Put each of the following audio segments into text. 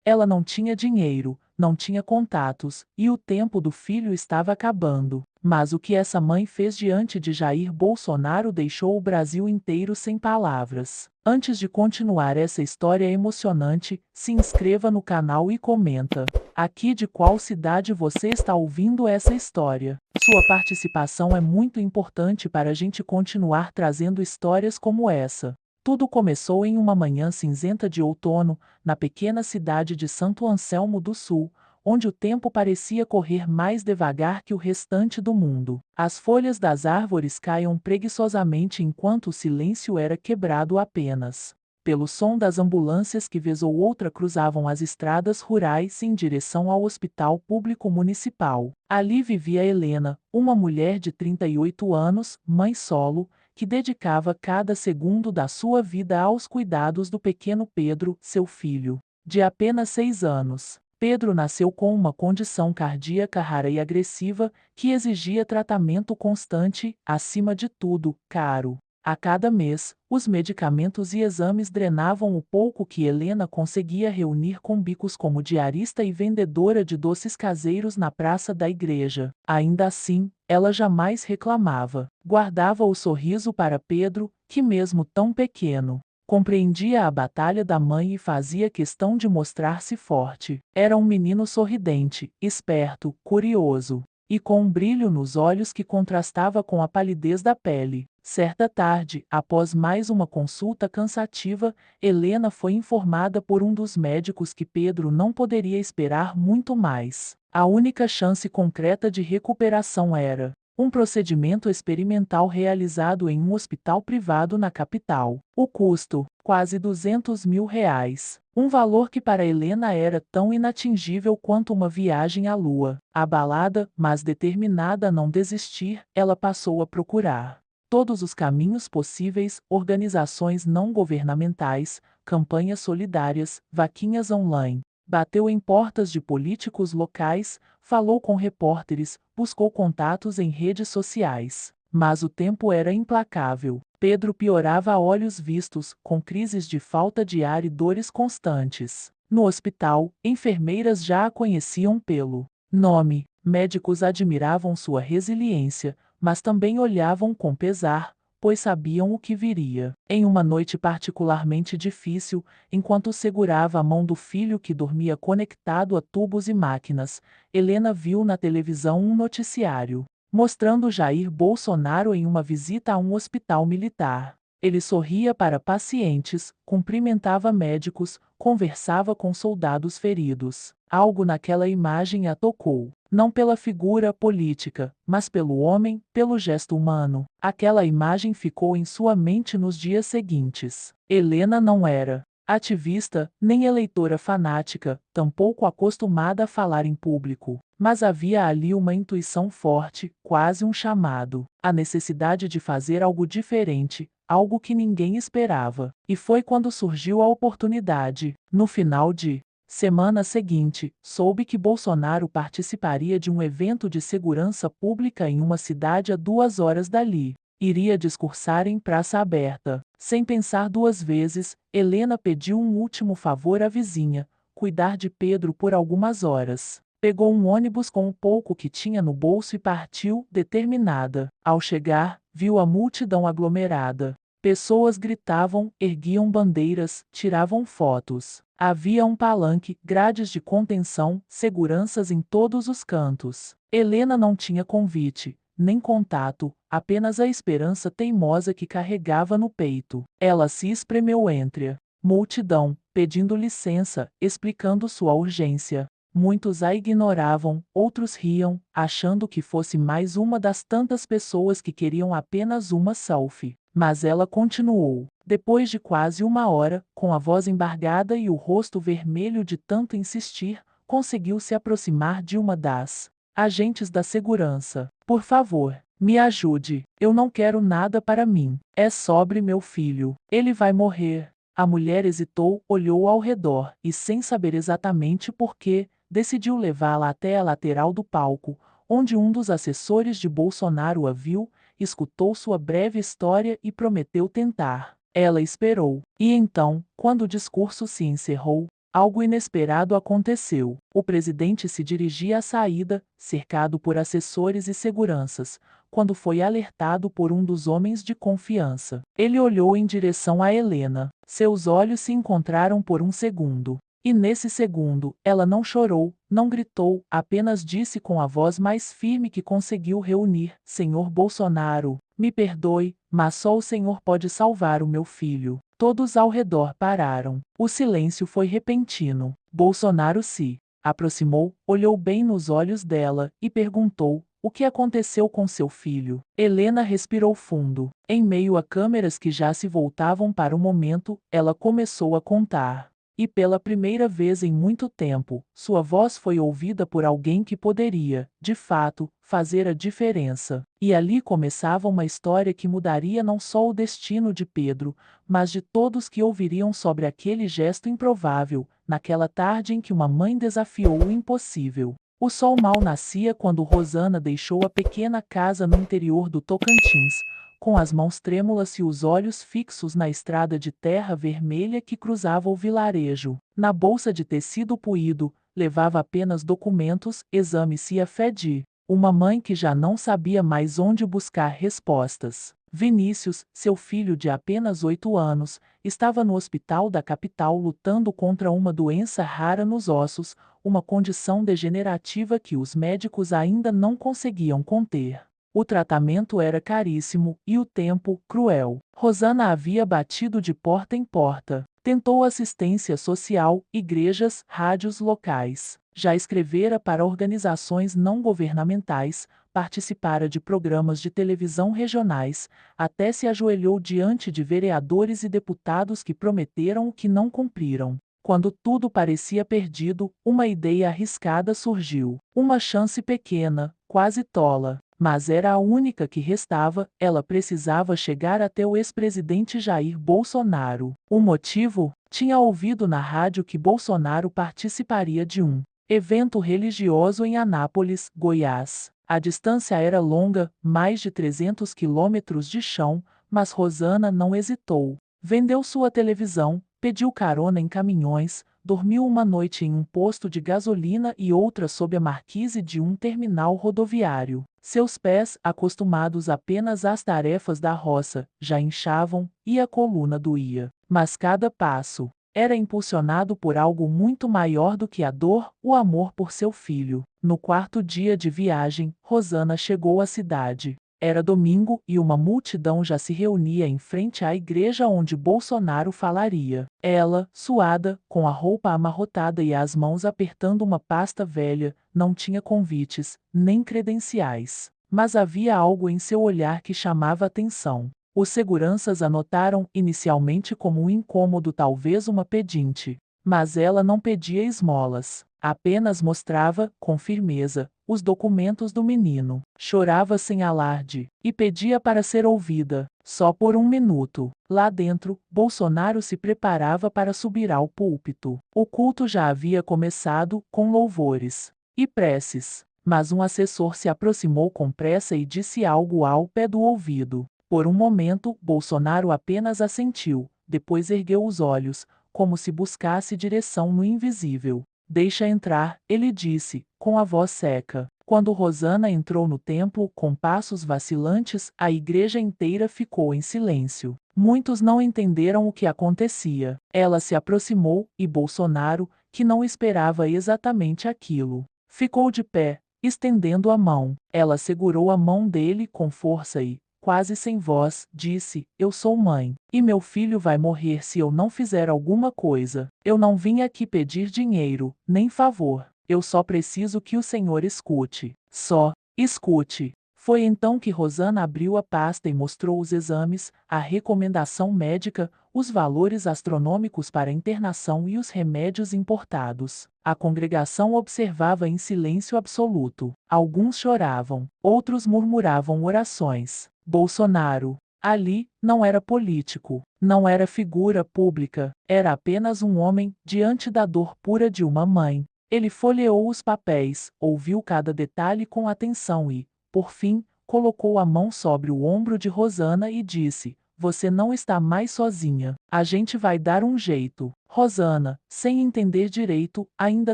Ela não tinha dinheiro, não tinha contatos, e o tempo do filho estava acabando. Mas o que essa mãe fez diante de Jair Bolsonaro deixou o Brasil inteiro sem palavras. Antes de continuar essa história emocionante, se inscreva no canal e comenta. Aqui de qual cidade você está ouvindo essa história? Sua participação é muito importante para a gente continuar trazendo histórias como essa. Tudo começou em uma manhã cinzenta de outono, na pequena cidade de Santo Anselmo do Sul, onde o tempo parecia correr mais devagar que o restante do mundo. As folhas das árvores caíam preguiçosamente enquanto o silêncio era quebrado apenas pelo som das ambulâncias que vez ou outra cruzavam as estradas rurais em direção ao hospital público municipal. Ali vivia Helena, uma mulher de 38 anos, mãe solo, que dedicava cada segundo da sua vida aos cuidados do pequeno Pedro, seu filho, de apenas 6 anos. Pedro nasceu com uma condição cardíaca rara e agressiva, que exigia tratamento constante, acima de tudo, caro. A cada mês, os medicamentos e exames drenavam o pouco que Helena conseguia reunir com bicos como diarista e vendedora de doces caseiros na praça da igreja. Ainda assim, ela jamais reclamava. Guardava o sorriso para Pedro, que mesmo tão pequeno, compreendia a batalha da mãe e fazia questão de mostrar-se forte. Era um menino sorridente, esperto, curioso, e com um brilho nos olhos que contrastava com a palidez da pele. Certa tarde, após mais uma consulta cansativa, Helena foi informada por um dos médicos que Pedro não poderia esperar muito mais. A única chance concreta de recuperação era um procedimento experimental realizado em um hospital privado na capital. O custo, quase R$ 200.000. Um valor que para Helena era tão inatingível quanto uma viagem à lua. Abalada, mas determinada a não desistir, ela passou a procurar todos os caminhos possíveis, organizações não governamentais, campanhas solidárias, vaquinhas online. Bateu em portas de políticos locais, falou com repórteres, buscou contatos em redes sociais. Mas o tempo era implacável. Pedro piorava a olhos vistos, com crises de falta de ar e dores constantes. No hospital, enfermeiras já a conheciam pelo nome, médicos admiravam sua resiliência, mas também olhavam com pesar, pois sabiam o que viria. Em uma noite particularmente difícil, enquanto segurava a mão do filho que dormia conectado a tubos e máquinas, Helena viu na televisão um noticiário mostrando Jair Bolsonaro em uma visita a um hospital militar. Ele sorria para pacientes, cumprimentava médicos, conversava com soldados feridos. Algo naquela imagem a tocou. Não pela figura política, mas pelo homem, pelo gesto humano. Aquela imagem ficou em sua mente nos dias seguintes. Helena não era ativista, nem eleitora fanática, tampouco acostumada a falar em público. Mas havia ali uma intuição forte, quase um chamado. A necessidade de fazer algo diferente, algo que ninguém esperava. E foi quando surgiu a oportunidade. No final de semana seguinte, soube que Bolsonaro participaria de um evento de segurança pública em uma cidade a 2 horas dali. Iria discursar em praça aberta. Sem pensar duas vezes, Helena pediu um último favor à vizinha: cuidar de Pedro por algumas horas. Pegou um ônibus com o pouco que tinha no bolso e partiu, determinada. Ao chegar, viu a multidão aglomerada. Pessoas gritavam, erguiam bandeiras, tiravam fotos. Havia um palanque, grades de contenção, seguranças em todos os cantos. Helena não tinha convite, nem contato, apenas a esperança teimosa que carregava no peito. Ela se espremeu entre a multidão, pedindo licença, explicando sua urgência. Muitos a ignoravam, outros riam, achando que fosse mais uma das tantas pessoas que queriam apenas uma selfie. Mas ela continuou. Depois de quase 1 hora, com a voz embargada e o rosto vermelho de tanto insistir, conseguiu se aproximar de uma das agentes da segurança. Por favor, me ajude. Eu não quero nada para mim. É sobre meu filho. Ele vai morrer. A mulher hesitou, olhou ao redor e, sem saber exatamente por quê, decidiu levá-la até a lateral do palco, onde um dos assessores de Bolsonaro a viu, escutou sua breve história e prometeu tentar. Ela esperou. E então, quando o discurso se encerrou, algo inesperado aconteceu. O presidente se dirigia à saída, cercado por assessores e seguranças, quando foi alertado por um dos homens de confiança. Ele olhou em direção a Helena. Seus olhos se encontraram por um segundo. E nesse segundo, ela não chorou, não gritou, apenas disse com a voz mais firme que conseguiu reunir: Senhor Bolsonaro, me perdoe, mas só o Senhor pode salvar o meu filho. Todos ao redor pararam. O silêncio foi repentino. Bolsonaro se aproximou, olhou bem nos olhos dela e perguntou: o que aconteceu com seu filho? Helena respirou fundo. Em meio a câmeras que já se voltavam para o momento, ela começou a contar. E pela primeira vez em muito tempo, sua voz foi ouvida por alguém que poderia, de fato, fazer a diferença. E ali começava uma história que mudaria não só o destino de Pedro, mas de todos que ouviriam sobre aquele gesto improvável, naquela tarde em que uma mãe desafiou o impossível. O sol mal nascia quando Rosana deixou a pequena casa no interior do Tocantins, com as mãos trêmulas e os olhos fixos na estrada de terra vermelha que cruzava o vilarejo. Na bolsa de tecido puído, levava apenas documentos, exames e a fé de uma mãe que já não sabia mais onde buscar respostas. Vinícius, seu filho de apenas 8 anos, estava no hospital da capital lutando contra uma doença rara nos ossos, uma condição degenerativa que os médicos ainda não conseguiam conter. O tratamento era caríssimo e o tempo, cruel. Rosana havia batido de porta em porta. Tentou assistência social, igrejas, rádios locais. Já escrevera para organizações não governamentais, participara de programas de televisão regionais, até se ajoelhou diante de vereadores e deputados que prometeram o que não cumpriram. Quando tudo parecia perdido, uma ideia arriscada surgiu. Uma chance pequena, quase tola. Mas era a única que restava, ela precisava chegar até o ex-presidente Jair Bolsonaro. O motivo? Tinha ouvido na rádio que Bolsonaro participaria de um evento religioso em Anápolis, Goiás. A distância era longa, mais de 300 quilômetros de chão, mas Rosana não hesitou. Vendeu sua televisão, pediu carona em caminhões, dormiu uma noite em um posto de gasolina e outra sob a marquise de um terminal rodoviário. Seus pés, acostumados apenas às tarefas da roça, já inchavam, e a coluna doía. Mas cada passo era impulsionado por algo muito maior do que a dor, o amor por seu filho. No quarto dia de viagem, Rosana chegou à cidade. Era domingo e uma multidão já se reunia em frente à igreja onde Bolsonaro falaria. Ela, suada, com a roupa amarrotada e as mãos apertando uma pasta velha, não tinha convites, nem credenciais. Mas havia algo em seu olhar que chamava atenção. Os seguranças a notaram inicialmente como um incômodo, talvez uma pedinte. Mas ela não pedia esmolas. Apenas mostrava, com firmeza, os documentos do menino. Chorava sem alarde e pedia para ser ouvida, só por um minuto. Lá dentro, Bolsonaro se preparava para subir ao púlpito. O culto já havia começado, com louvores e preces. Mas um assessor se aproximou com pressa e disse algo ao pé do ouvido. Por um momento, Bolsonaro apenas assentiu, depois ergueu os olhos, como se buscasse direção no invisível. Deixa entrar, ele disse, com a voz seca. Quando Rosana entrou no templo, com passos vacilantes, a igreja inteira ficou em silêncio. Muitos não entenderam o que acontecia. Ela se aproximou, e Bolsonaro, que não esperava exatamente aquilo, ficou de pé, estendendo a mão. Ela segurou a mão dele com força e, quase sem voz, disse: Eu sou mãe, e meu filho vai morrer se eu não fizer alguma coisa. Eu não vim aqui pedir dinheiro, nem favor. Eu só preciso que o senhor escute. Só escute. Foi então que Rosana abriu a pasta e mostrou os exames, a recomendação médica, os valores astronômicos para internação e os remédios importados. A congregação observava em silêncio absoluto. Alguns choravam, outros murmuravam orações. Bolsonaro, ali, não era político, não era figura pública, era apenas um homem, diante da dor pura de uma mãe. Ele folheou os papéis, ouviu cada detalhe com atenção e, por fim, colocou a mão sobre o ombro de Rosana e disse: você não está mais sozinha. A gente vai dar um jeito. Rosana, sem entender direito, ainda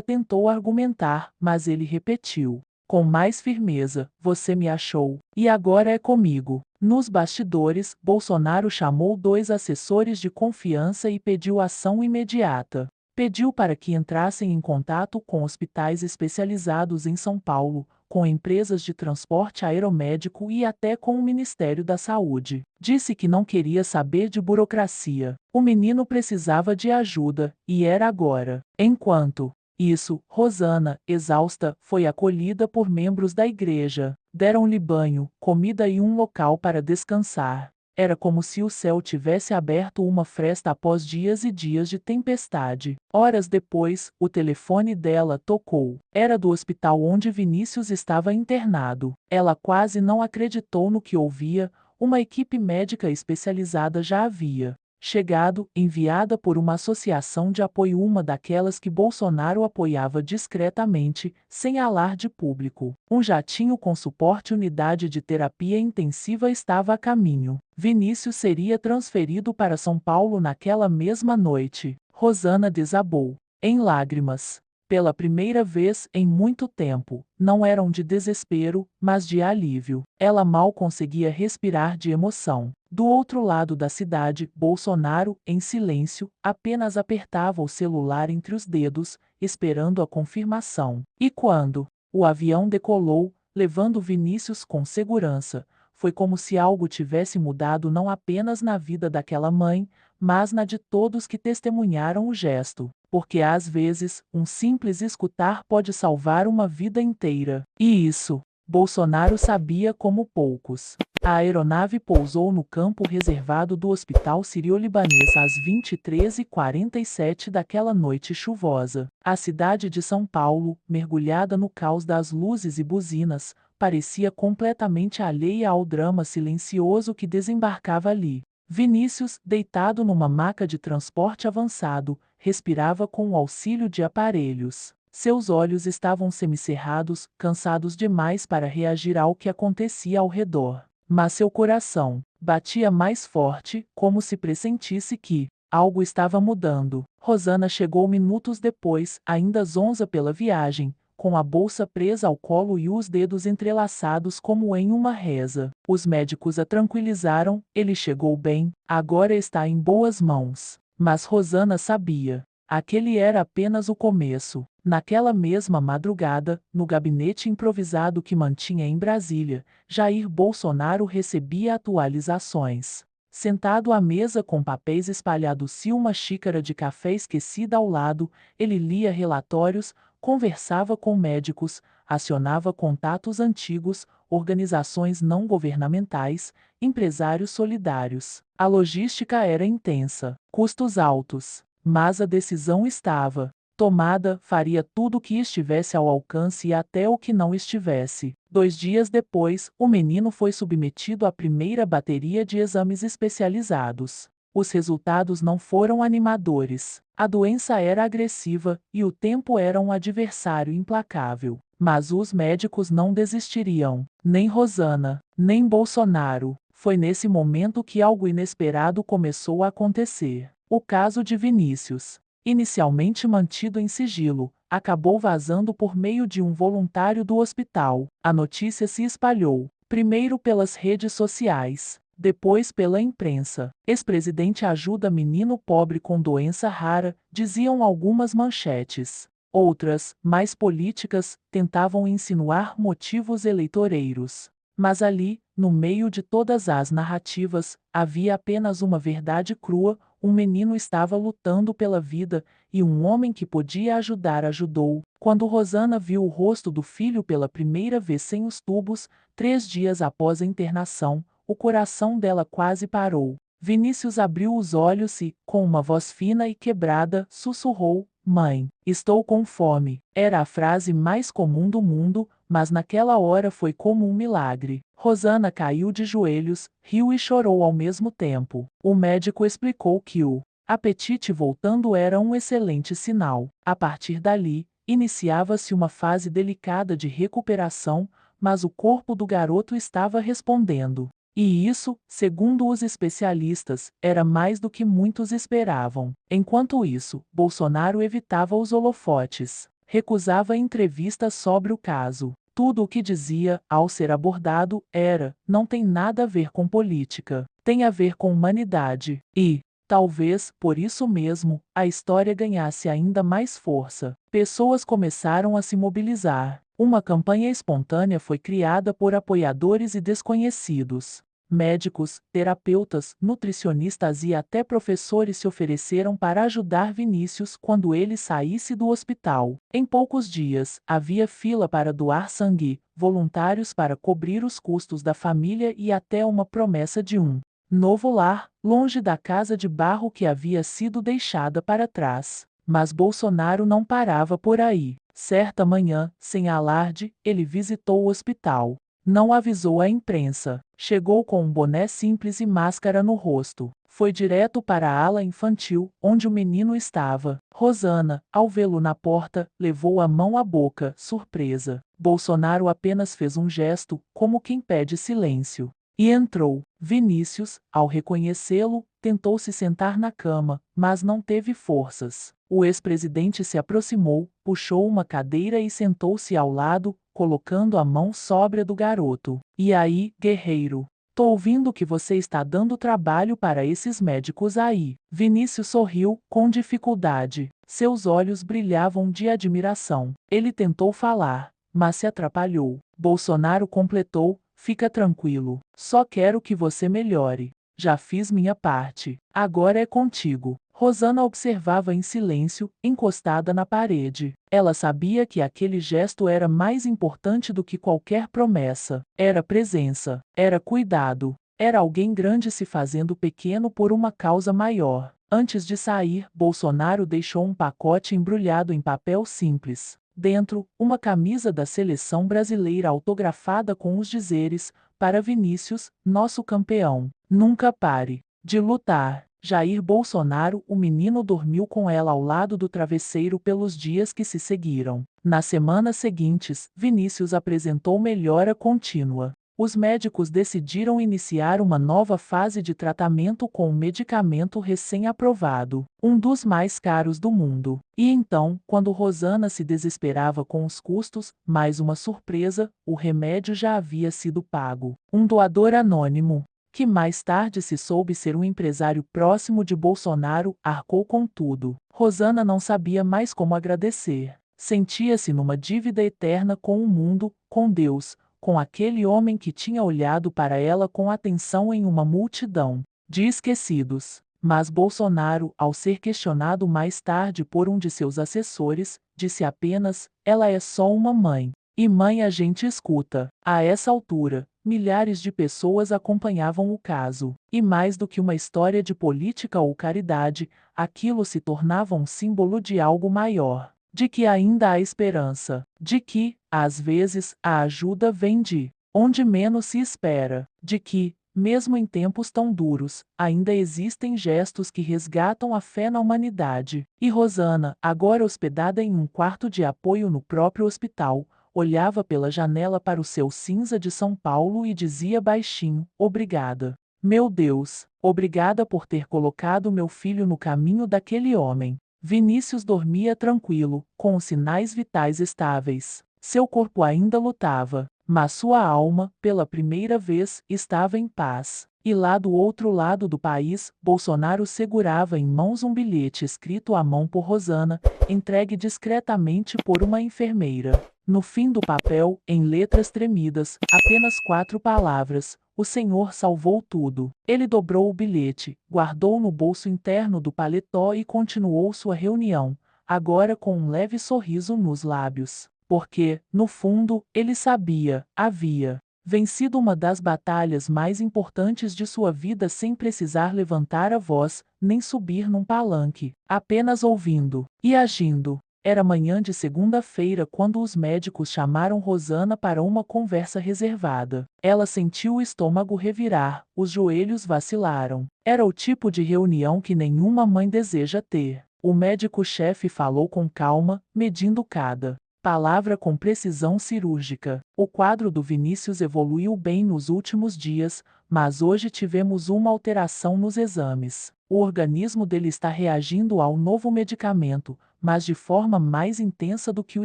tentou argumentar, mas ele repetiu com mais firmeza: você me achou, e agora é comigo. Nos bastidores, Bolsonaro chamou 2 assessores de confiança e pediu ação imediata. Pediu para que entrassem em contato com hospitais especializados em São Paulo, com empresas de transporte aeromédico e até com o Ministério da Saúde. Disse que não queria saber de burocracia. O menino precisava de ajuda, e era agora. Enquanto isso, Rosana, exausta, foi acolhida por membros da igreja. Deram-lhe banho, comida e um local para descansar. Era como se o céu tivesse aberto uma fresta após dias e dias de tempestade. Horas depois, o telefone dela tocou. Era do hospital onde Vinícius estava internado. Ela quase não acreditou no que ouvia. Uma equipe médica especializada já havia chegado, enviada por uma associação de apoio, uma daquelas que Bolsonaro apoiava discretamente, sem alarde público. Um jatinho com suporte unidade de terapia intensiva estava a caminho. Vinícius seria transferido para São Paulo naquela mesma noite. Rosana desabou em lágrimas. Pela primeira vez em muito tempo, não eram de desespero, mas de alívio. Ela mal conseguia respirar de emoção. Do outro lado da cidade, Bolsonaro, em silêncio, apenas apertava o celular entre os dedos, esperando a confirmação. E quando o avião decolou, levando Vinícius com segurança, foi como se algo tivesse mudado não apenas na vida daquela mãe, mas na de todos que testemunharam o gesto. Porque às vezes, um simples escutar pode salvar uma vida inteira. E isso, Bolsonaro sabia como poucos. A aeronave pousou no campo reservado do Hospital Sírio-Libanês às 23h47 daquela noite chuvosa. A cidade de São Paulo, mergulhada no caos das luzes e buzinas, parecia completamente alheia ao drama silencioso que desembarcava ali. Vinícius, deitado numa maca de transporte avançado, respirava com o auxílio de aparelhos. Seus olhos estavam semicerrados, cansados demais para reagir ao que acontecia ao redor. Mas seu coração batia mais forte, como se pressentisse que algo estava mudando. Rosana chegou minutos depois, ainda zonza pela viagem, com a bolsa presa ao colo e os dedos entrelaçados como em uma reza. Os médicos a tranquilizaram: ele chegou bem, agora está em boas mãos. Mas Rosana sabia. Aquele era apenas o começo. Naquela mesma madrugada, no gabinete improvisado que mantinha em Brasília, Jair Bolsonaro recebia atualizações. Sentado à mesa com papéis espalhados e uma xícara de café esquecida ao lado, ele lia relatórios, conversava com médicos, acionava contatos antigos, organizações não governamentais, empresários solidários. A logística era intensa, custos altos, mas a decisão estava tomada. Faria tudo o que estivesse ao alcance e até o que não estivesse. 2 dias depois, o menino foi submetido à primeira bateria de exames especializados. Os resultados não foram animadores. A doença era agressiva e o tempo era um adversário implacável. Mas os médicos não desistiriam. Nem Rosana, nem Bolsonaro. Foi nesse momento que algo inesperado começou a acontecer. O caso de Vinícius, inicialmente mantido em sigilo, acabou vazando por meio de um voluntário do hospital. A notícia se espalhou, primeiro pelas redes sociais, depois pela imprensa. Ex-presidente ajuda menino pobre com doença rara, diziam algumas manchetes. Outras, mais políticas, tentavam insinuar motivos eleitoreiros. Mas ali, no meio de todas as narrativas, havia apenas uma verdade crua: um menino estava lutando pela vida, e um homem que podia ajudar ajudou. Quando Rosana viu o rosto do filho pela primeira vez sem os tubos, 3 dias após a internação, o coração dela quase parou. Vinícius abriu os olhos e, com uma voz fina e quebrada, sussurrou: "Mãe, estou com fome." Era a frase mais comum do mundo, mas naquela hora foi como um milagre. Rosana caiu de joelhos, riu e chorou ao mesmo tempo. O médico explicou que o apetite voltando era um excelente sinal. A partir dali, iniciava-se uma fase delicada de recuperação, mas o corpo do garoto estava respondendo. E isso, segundo os especialistas, era mais do que muitos esperavam. Enquanto isso, Bolsonaro evitava os holofotes, recusava entrevistas sobre o caso. Tudo o que dizia, ao ser abordado, era: não tem nada a ver com política, tem a ver com humanidade. E, talvez, por isso mesmo, a história ganhasse ainda mais força. Pessoas começaram a se mobilizar. Uma campanha espontânea foi criada por apoiadores e desconhecidos. Médicos, terapeutas, nutricionistas e até professores se ofereceram para ajudar Vinícius quando ele saísse do hospital. Em poucos dias, havia fila para doar sangue, voluntários para cobrir os custos da família e até uma promessa de um novo lar, longe da casa de barro que havia sido deixada para trás. Mas Bolsonaro não parava por aí. Certa manhã, sem alarde, ele visitou o hospital. Não avisou a imprensa. Chegou com um boné simples e máscara no rosto. Foi direto para a ala infantil, onde o menino estava. Rosana, ao vê-lo na porta, levou a mão à boca, surpresa. Bolsonaro apenas fez um gesto, como quem pede silêncio. E entrou. Vinícius, ao reconhecê-lo, tentou se sentar na cama, mas não teve forças. O ex-presidente se aproximou, puxou uma cadeira e sentou-se ao lado, colocando a mão sóbria do garoto. E aí, guerreiro? Tô ouvindo que você está dando trabalho para esses médicos aí. Vinícius sorriu, com dificuldade. Seus olhos brilhavam de admiração. Ele tentou falar, mas se atrapalhou. Bolsonaro completou: fica tranquilo. Só quero que você melhore. Já fiz minha parte. Agora é contigo. Rosana observava em silêncio, encostada na parede. Ela sabia que aquele gesto era mais importante do que qualquer promessa. Era presença, era cuidado, era alguém grande se fazendo pequeno por uma causa maior. Antes de sair, Bolsonaro deixou um pacote embrulhado em papel simples. Dentro, uma camisa da seleção brasileira autografada com os dizeres: para Vinícius, nosso campeão. Nunca pare de lutar. Jair Bolsonaro, o menino, dormiu com ela ao lado do travesseiro pelos dias que se seguiram. Nas semanas seguintes, Vinícius apresentou melhora contínua. Os médicos decidiram iniciar uma nova fase de tratamento com um medicamento recém-aprovado, um dos mais caros do mundo. E então, quando Rosana se desesperava com os custos, mais uma surpresa: o remédio já havia sido pago. Um doador anônimo, que mais tarde se soube ser um empresário próximo de Bolsonaro, arcou com tudo. Rosana não sabia mais como agradecer. Sentia-se numa dívida eterna com o mundo, com Deus, com aquele homem que tinha olhado para ela com atenção em uma multidão de esquecidos. Mas Bolsonaro, ao ser questionado mais tarde por um de seus assessores, disse apenas: ela é só uma mãe. E mãe a gente escuta. A essa altura, milhares de pessoas acompanhavam o caso. E mais do que uma história de política ou caridade, aquilo se tornava um símbolo de algo maior. De que ainda há esperança. De que, às vezes, a ajuda vem de onde menos se espera. De que, mesmo em tempos tão duros, ainda existem gestos que resgatam a fé na humanidade. E Rosana, agora hospedada em um quarto de apoio no próprio hospital, olhava pela janela para o céu cinza de São Paulo e dizia baixinho: obrigada. Meu Deus, obrigada por ter colocado meu filho no caminho daquele homem. Vinícius dormia tranquilo, com os sinais vitais estáveis. Seu corpo ainda lutava, mas sua alma, pela primeira vez, estava em paz. E lá do outro lado do país, Bolsonaro segurava em mãos um bilhete escrito à mão por Rosana, entregue discretamente por uma enfermeira. No fim do papel, em letras tremidas, apenas 4 palavras: o Senhor salvou tudo. Ele dobrou o bilhete, guardou no bolso interno do paletó e continuou sua reunião, agora com um leve sorriso nos lábios. Porque, no fundo, ele sabia, havia vencido uma das batalhas mais importantes de sua vida sem precisar levantar a voz, nem subir num palanque, apenas ouvindo e agindo. Era manhã de segunda-feira quando os médicos chamaram Rosana para uma conversa reservada. Ela sentiu o estômago revirar, os joelhos vacilaram. Era o tipo de reunião que nenhuma mãe deseja ter. O médico-chefe falou com calma, medindo cada palavra com precisão cirúrgica. O quadro do Vinícius evoluiu bem nos últimos dias, mas hoje tivemos uma alteração nos exames. O organismo dele está reagindo ao novo medicamento, mas de forma mais intensa do que o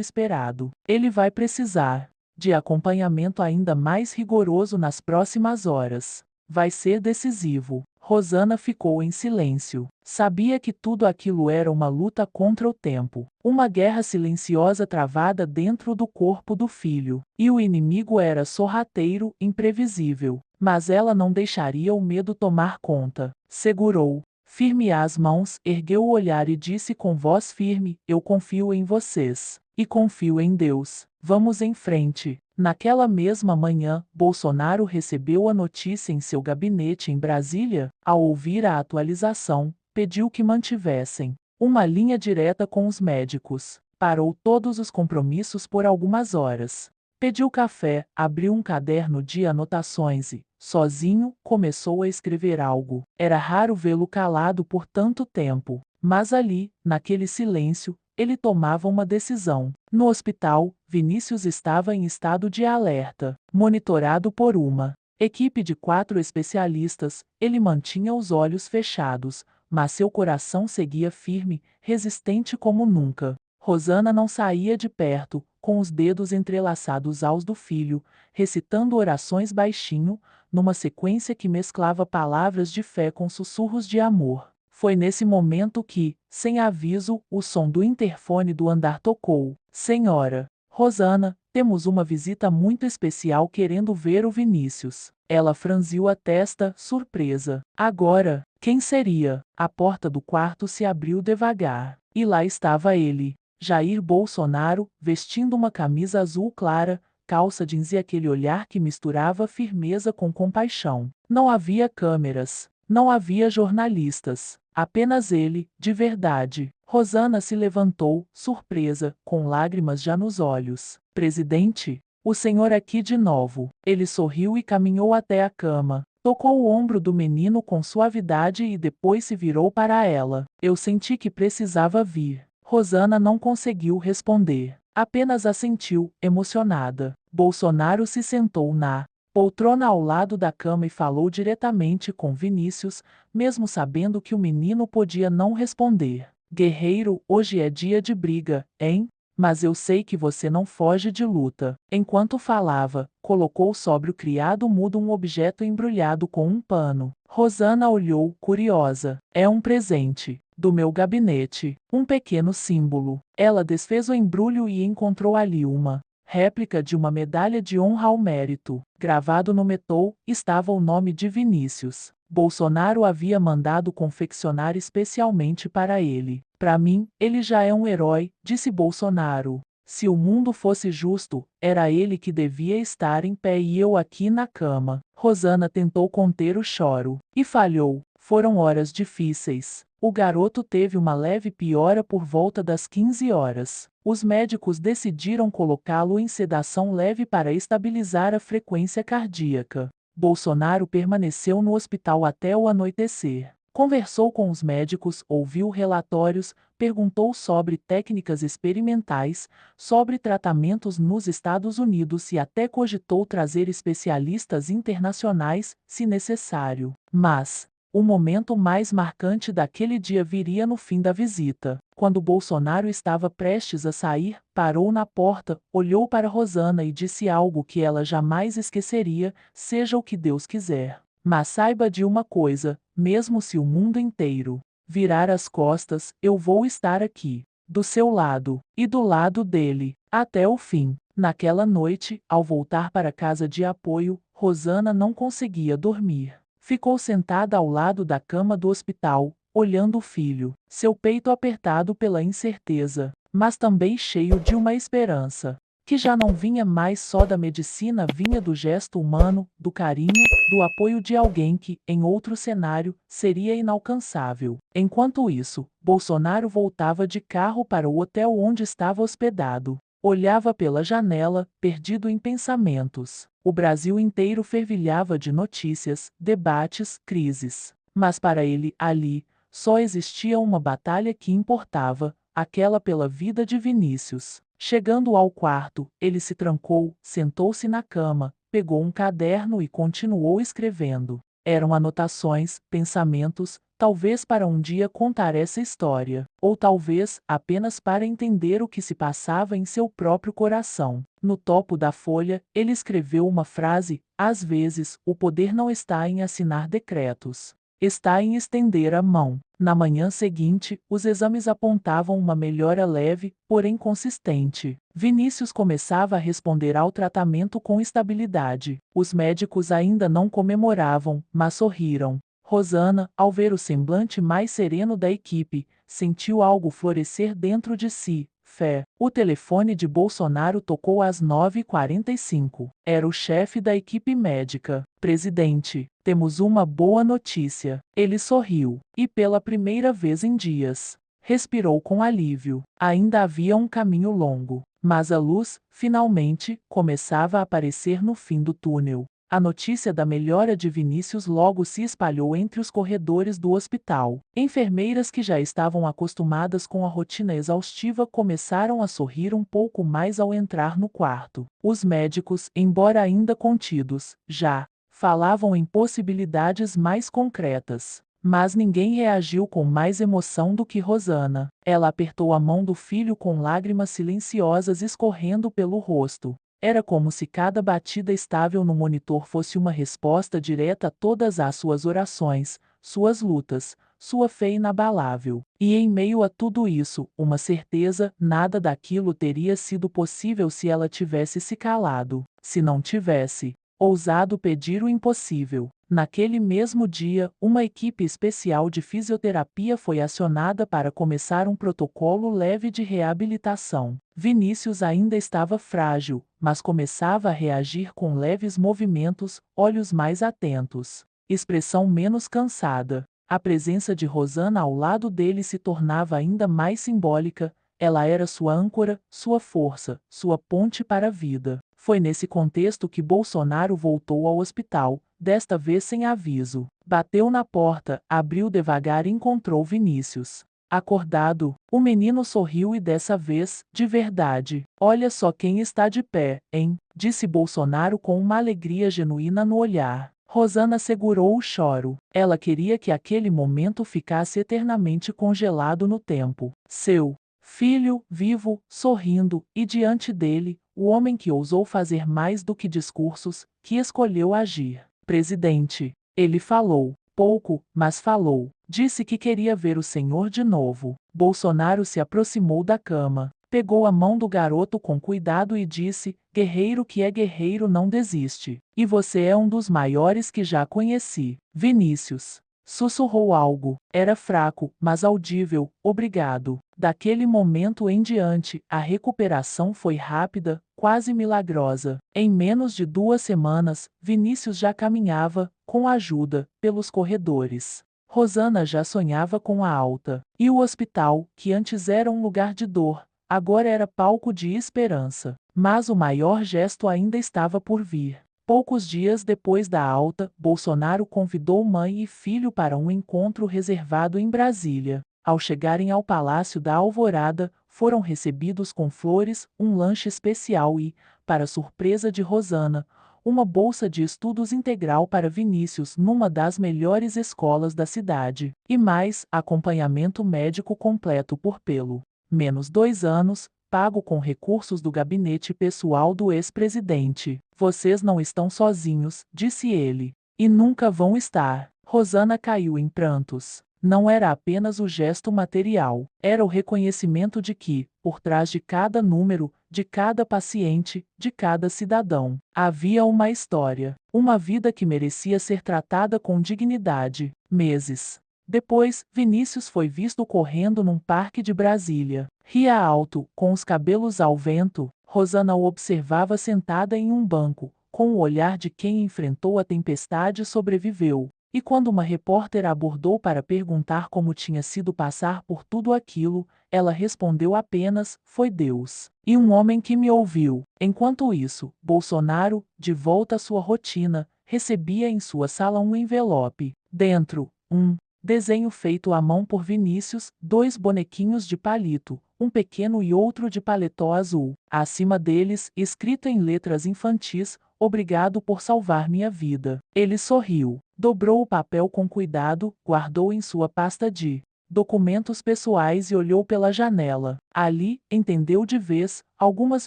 esperado. Ele vai precisar de acompanhamento ainda mais rigoroso nas próximas horas. Vai ser decisivo. Rosana ficou em silêncio. Sabia que tudo aquilo era uma luta contra o tempo. Uma guerra silenciosa travada dentro do corpo do filho. E o inimigo era sorrateiro, imprevisível. Mas ela não deixaria o medo tomar conta. Segurou firme as mãos, ergueu o olhar e disse com voz firme: Eu confio em vocês. E confio em Deus. Vamos em frente. Naquela mesma manhã, Bolsonaro recebeu a notícia em seu gabinete em Brasília. Ao ouvir a atualização, pediu que mantivessem uma linha direta com os médicos. Parou todos os compromissos por algumas horas. Pediu café, abriu um caderno de anotações e, sozinho, começou a escrever algo. Era raro vê-lo calado por tanto tempo, mas ali, naquele silêncio, ele tomava uma decisão. No hospital, Vinícius estava em estado de alerta, monitorado por uma equipe de 4 especialistas. Ele mantinha os olhos fechados, mas seu coração seguia firme, resistente como nunca. Rosana não saía de perto, com os dedos entrelaçados aos do filho, recitando orações baixinho, numa sequência que mesclava palavras de fé com sussurros de amor. Foi nesse momento que, sem aviso, o som do interfone do andar tocou. Senhora Rosana, temos uma visita muito especial querendo ver o Vinícius. Ela franziu a testa, surpresa. Agora, quem seria? A porta do quarto se abriu devagar. E lá estava ele, Jair Bolsonaro, vestindo uma camisa azul clara, calça jeans e aquele olhar que misturava firmeza com compaixão. Não havia câmeras, não havia jornalistas, apenas ele, de verdade. Rosana se levantou, surpresa, com lágrimas já nos olhos. Presidente, o senhor aqui de novo. Ele sorriu e caminhou até a cama. Tocou o ombro do menino com suavidade e depois se virou para ela. Eu senti que precisava vir. Rosana não conseguiu responder. Apenas assentiu, emocionada. Bolsonaro se sentou na poltrona ao lado da cama e falou diretamente com Vinícius, mesmo sabendo que o menino podia não responder. Guerreiro, hoje é dia de briga, hein? Mas eu sei que você não foge de luta. Enquanto falava, colocou sobre o criado mudo um objeto embrulhado com um pano. Rosana olhou, curiosa. É um presente do meu gabinete, um pequeno símbolo. Ela desfez o embrulho e encontrou ali uma réplica de uma medalha de honra ao mérito. Gravado no metal, estava o nome de Vinícius. Bolsonaro havia mandado confeccionar especialmente para ele. Para mim, ele já é um herói, disse Bolsonaro. Se o mundo fosse justo, era ele que devia estar em pé e eu aqui na cama. Rosana tentou conter o choro. E falhou. Foram horas difíceis. O garoto teve uma leve piora por volta das 15 horas. Os médicos decidiram colocá-lo em sedação leve para estabilizar a frequência cardíaca. Bolsonaro permaneceu no hospital até o anoitecer. Conversou com os médicos, ouviu relatórios, perguntou sobre técnicas experimentais, sobre tratamentos nos Estados Unidos e até cogitou trazer especialistas internacionais, se necessário. Mas o momento mais marcante daquele dia viria no fim da visita. Quando Bolsonaro estava prestes a sair, parou na porta, olhou para Rosana e disse algo que ela jamais esqueceria: seja o que Deus quiser. Mas saiba de uma coisa, mesmo se o mundo inteiro virar as costas, eu vou estar aqui, do seu lado, e do lado dele, até o fim. Naquela noite, ao voltar para casa de apoio, Rosana não conseguia dormir. Ficou sentada ao lado da cama do hospital, olhando o filho, seu peito apertado pela incerteza, mas também cheio de uma esperança, que já não vinha mais só da medicina, vinha do gesto humano, do carinho, do apoio de alguém que, em outro cenário, seria inalcançável. Enquanto isso, Bolsonaro voltava de carro para o hotel onde estava hospedado. Olhava pela janela, perdido em pensamentos. O Brasil inteiro fervilhava de notícias, debates, crises. Mas para ele, ali, só existia uma batalha que importava, aquela pela vida de Vinícius. Chegando ao quarto, ele se trancou, sentou-se na cama, pegou um caderno e continuou escrevendo. Eram anotações, pensamentos, talvez para um dia contar essa história, ou talvez apenas para entender o que se passava em seu próprio coração. No topo da folha, ele escreveu uma frase: às vezes, o poder não está em assinar decretos. Está em estender a mão. Na manhã seguinte, os exames apontavam uma melhora leve, porém consistente. Vinícius começava a responder ao tratamento com estabilidade. Os médicos ainda não comemoravam, mas sorriram. Rosana, ao ver o semblante mais sereno da equipe, sentiu algo florescer dentro de si. Fé. O telefone de Bolsonaro tocou às 9h45. Era o chefe da equipe médica. Presidente, temos uma boa notícia. Ele sorriu, e pela primeira vez em dias, respirou com alívio. Ainda havia um caminho longo, mas a luz, finalmente, começava a aparecer no fim do túnel. A notícia da melhora de Vinícius logo se espalhou entre os corredores do hospital. Enfermeiras que já estavam acostumadas com a rotina exaustiva começaram a sorrir um pouco mais ao entrar no quarto. Os médicos, embora ainda contidos, já falavam em possibilidades mais concretas. Mas ninguém reagiu com mais emoção do que Rosana. Ela apertou a mão do filho com lágrimas silenciosas escorrendo pelo rosto. Era como se cada batida estável no monitor fosse uma resposta direta a todas as suas orações, suas lutas, sua fé inabalável. E em meio a tudo isso, uma certeza: nada daquilo teria sido possível se ela tivesse se calado. Se não tivesse ousado pedir o impossível. Naquele mesmo dia, uma equipe especial de fisioterapia foi acionada para começar um protocolo leve de reabilitação. Vinícius ainda estava frágil, mas começava a reagir com leves movimentos, olhos mais atentos, expressão menos cansada. A presença de Rosana ao lado dele se tornava ainda mais simbólica. Ela era sua âncora, sua força, sua ponte para a vida. Foi nesse contexto que Bolsonaro voltou ao hospital, desta vez sem aviso. Bateu na porta, abriu devagar e encontrou Vinícius. Acordado, o menino sorriu e dessa vez, de verdade. Olha só quem está de pé, hein? Disse Bolsonaro com uma alegria genuína no olhar. Rosana segurou o choro. Ela queria que aquele momento ficasse eternamente congelado no tempo. Seu filho, vivo, sorrindo, e diante dele, o homem que ousou fazer mais do que discursos, que escolheu agir. Presidente, ele falou, pouco, mas falou. Disse que queria ver o senhor de novo. Bolsonaro se aproximou da cama, pegou a mão do garoto com cuidado e disse: guerreiro que é guerreiro não desiste. E você é um dos maiores que já conheci. Vinícius sussurrou algo. Era fraco, mas audível. Obrigado. Daquele momento em diante, a recuperação foi rápida, quase milagrosa. Em menos de 2 semanas, Vinícius já caminhava, com ajuda, pelos corredores. Rosana já sonhava com a alta. E o hospital, que antes era um lugar de dor, agora era palco de esperança. Mas o maior gesto ainda estava por vir. Poucos dias depois da alta, Bolsonaro convidou mãe e filho para um encontro reservado em Brasília. Ao chegarem ao Palácio da Alvorada, foram recebidos com flores, um lanche especial e, para surpresa de Rosana, uma bolsa de estudos integral para Vinícius numa das melhores escolas da cidade. E mais, acompanhamento médico completo por pelo menos 2 anos, pago com recursos do gabinete pessoal do ex-presidente. Vocês não estão sozinhos, disse ele. E nunca vão estar. Rosana caiu em prantos. Não era apenas o gesto material, era o reconhecimento de que, por trás de cada número, de cada paciente, de cada cidadão, havia uma história, uma vida que merecia ser tratada com dignidade. Meses depois, Vinícius foi visto correndo num parque de Brasília. Ria alto, com os cabelos ao vento. Rosana o observava sentada em um banco, com o olhar de quem enfrentou a tempestade e sobreviveu. E quando uma repórter a abordou para perguntar como tinha sido passar por tudo aquilo, ela respondeu apenas: foi Deus. E um homem que me ouviu. Enquanto isso, Bolsonaro, de volta à sua rotina, recebia em sua sala um envelope. Dentro, um desenho feito à mão por Vinícius, 2 bonequinhos de palito, um pequeno e outro de paletó azul. Acima deles, escrito em letras infantis: obrigado por salvar minha vida. Ele sorriu, dobrou o papel com cuidado, guardou em sua pasta de documentos pessoais e olhou pela janela. Ali, entendeu de vez, algumas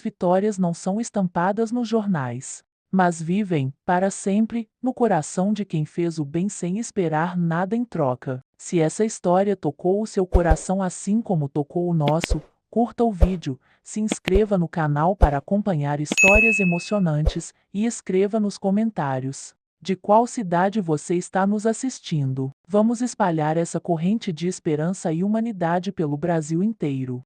vitórias não são estampadas nos jornais, mas vivem, para sempre, no coração de quem fez o bem sem esperar nada em troca. Se essa história tocou o seu coração assim como tocou o nosso, curta o vídeo, se inscreva no canal para acompanhar histórias emocionantes e escreva nos comentários de qual cidade você está nos assistindo. Vamos espalhar essa corrente de esperança e humanidade pelo Brasil inteiro.